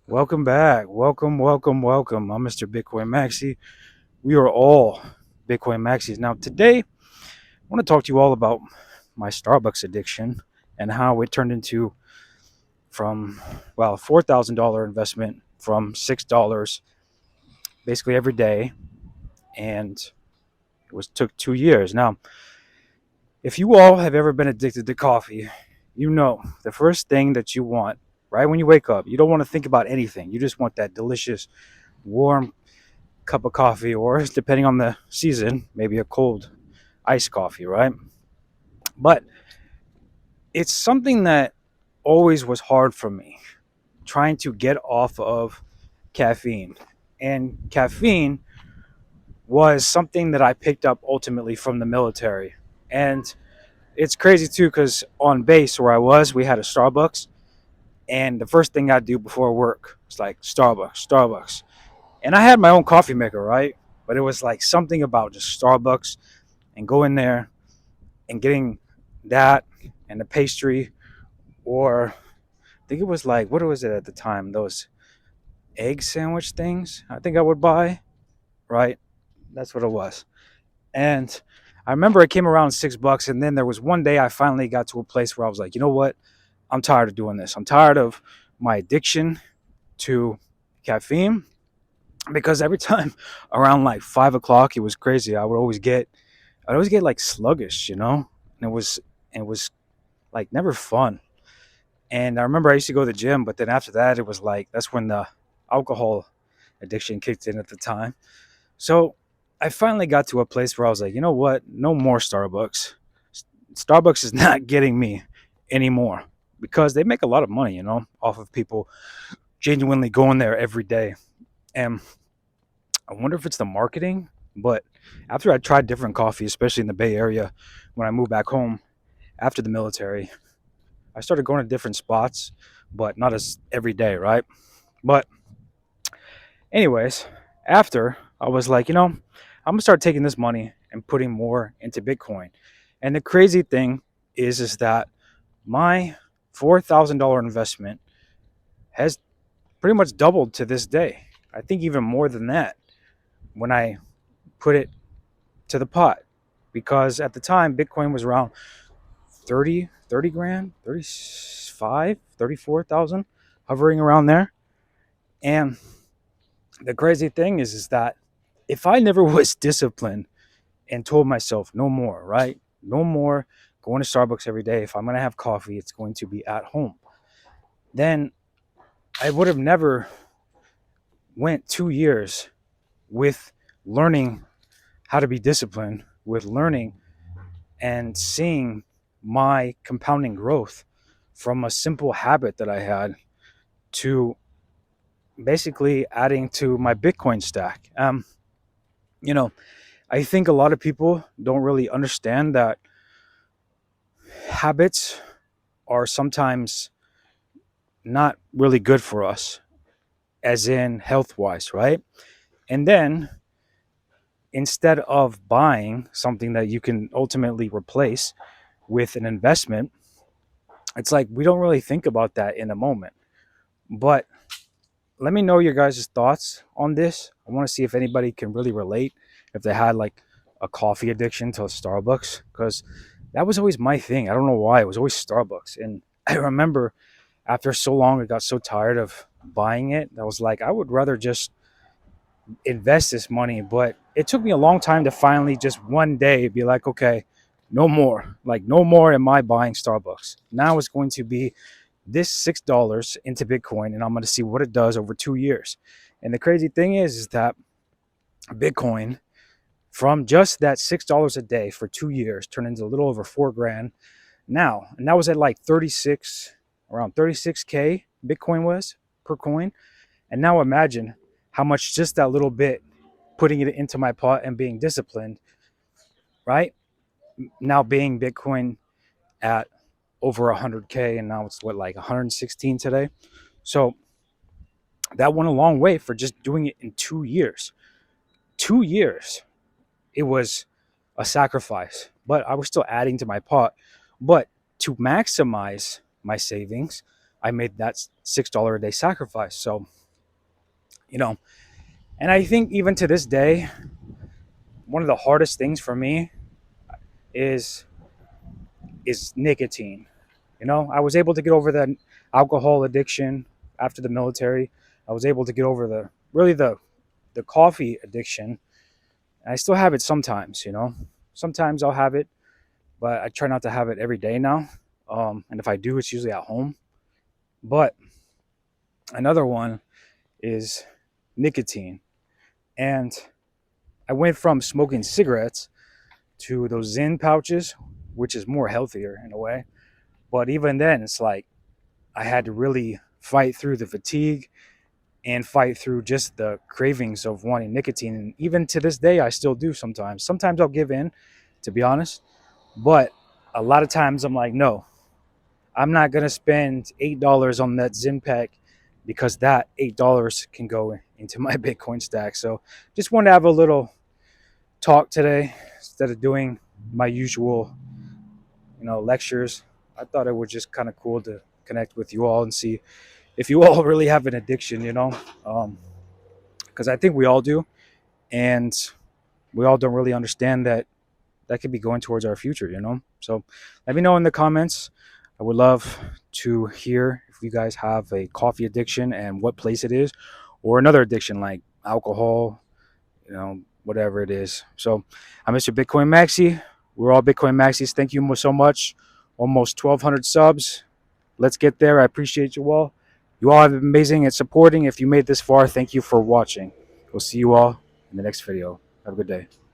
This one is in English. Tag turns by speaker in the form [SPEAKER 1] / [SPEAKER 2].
[SPEAKER 1] Welcome back. Welcome. I'm Mr. Bitcoin Maxi. We are all Bitcoin Maxis. Now, today, I want to talk to you all about my Starbucks addiction and how it turned into $4,000 investment from $6 basically every day. And took 2 years. Now, if you all have ever been addicted to coffee, you know the first thing that you want, right when you wake up, you don't want to think about anything. You just want that delicious, warm cup of coffee, or depending on the season, maybe a cold iced coffee, right? But it's something that always was hard for me, trying to get off of caffeine. And caffeine was something that I picked up ultimately from the military. And it's crazy too, because on base where I was, we had a Starbucks. And the first thing I do before work was like Starbucks. And I had my own coffee maker, right? But it was like something about just Starbucks and going there and getting that and the pastry, or I think it was like, what was it at the time? Those egg sandwich things I think I would buy, right? That's what it was. And I remember it came around $6. And then there was one day I finally got to a place where I was like, you know what? I'm tired of doing this. I'm tired of my addiction to caffeine, because every time around like 5 o'clock, it was crazy. I'd always get like sluggish, and it was like never fun. And I remember I used to go to the gym, but then after that, it was like that's when the alcohol addiction kicked in at the time. So I finally got to a place where I was like, you know what? No more Starbucks. Starbucks is not getting me anymore, because they make a lot of money, off of people genuinely going there every day. And I wonder if it's the marketing, but after I tried different coffee, especially in the Bay Area, when I moved back home after the military, I started going to different spots, but not as every day, right? But anyways, after I was like, I'm gonna start taking this money and putting more into Bitcoin. And the crazy thing is that my $4,000 investment has pretty much doubled to this day. I think even more than that when I put it to the pot, because at the time Bitcoin was around 30 grand, 35, 34,000, hovering around there. And the crazy thing is that if I never was disciplined and told myself no more, right? No more going to Starbucks every day. If I'm going to have coffee, it's going to be at home. Then I would have never went 2 years with learning how to be disciplined, with learning and seeing my compounding growth from a simple habit that I had to basically adding to my Bitcoin stack. You know, I think a lot of people don't really understand that habits are sometimes not really good for us, as in health wise, right? And then instead of buying something that you can ultimately replace with an investment, it's like we don't really think about that in a moment. But let me know your guys' thoughts on this. I want to see if anybody can really relate, if they had like a coffee addiction to Starbucks, because that was always my thing. I don't know why. It was always Starbucks. And I remember after so long, I got so tired of buying it. I was like, I would rather just invest this money. But it took me a long time to finally just one day be like, okay, no more. Like, no more am I buying Starbucks. Now it's going to be this $6 into Bitcoin, and I'm going to see what it does over 2 years. And the crazy thing is that Bitcoin, from just that $6 a day for 2 years, turned into a little over 4 grand now. And that was at like around 36K Bitcoin was per coin. And now imagine how much just that little bit, putting it into my pot and being disciplined, right? Now being Bitcoin at over 100K, and now it's like 116 today. So that went a long way for just doing it in 2 years. 2 years, it was a sacrifice, but I was still adding to my pot. But to maximize my savings, I made that $6 a day sacrifice. So, you know, and I think even to this day, one of the hardest things for me is nicotine. You know, I was able to get over the alcohol addiction after the military. I was able to get over the coffee addiction. And I still have it sometimes, you know. Sometimes I'll have it, but I try not to have it every day now. And if I do, it's usually at home. But another one is nicotine. And I went from smoking cigarettes to those Zyn pouches, which is more healthier in a way. But even then, it's like I had to really fight through the fatigue and fight through just the cravings of wanting nicotine. And even to this day, I still do sometimes. Sometimes I'll give in, to be honest. But a lot of times I'm like, no, I'm not going to spend $8 on that Zyn pack because that $8 can go into my Bitcoin stack. So just wanted to have a little talk today instead of doing my usual, lectures. I thought it was just kind of cool to connect with you all and see if you all really have an addiction, because I think we all do, and we all don't really understand that could be going towards our future. So let me know in the comments. I would love to hear if you guys have a coffee addiction and what place it is, or another addiction like alcohol, whatever it is. So I'm Mr. Bitcoin Maxi. We're all Bitcoin Maxis. Thank you so much. Almost 1,200 subs. Let's get there. I appreciate you all. You all have been amazing at supporting. If you made this far, thank you for watching. We'll see you all in the next video. Have a good day.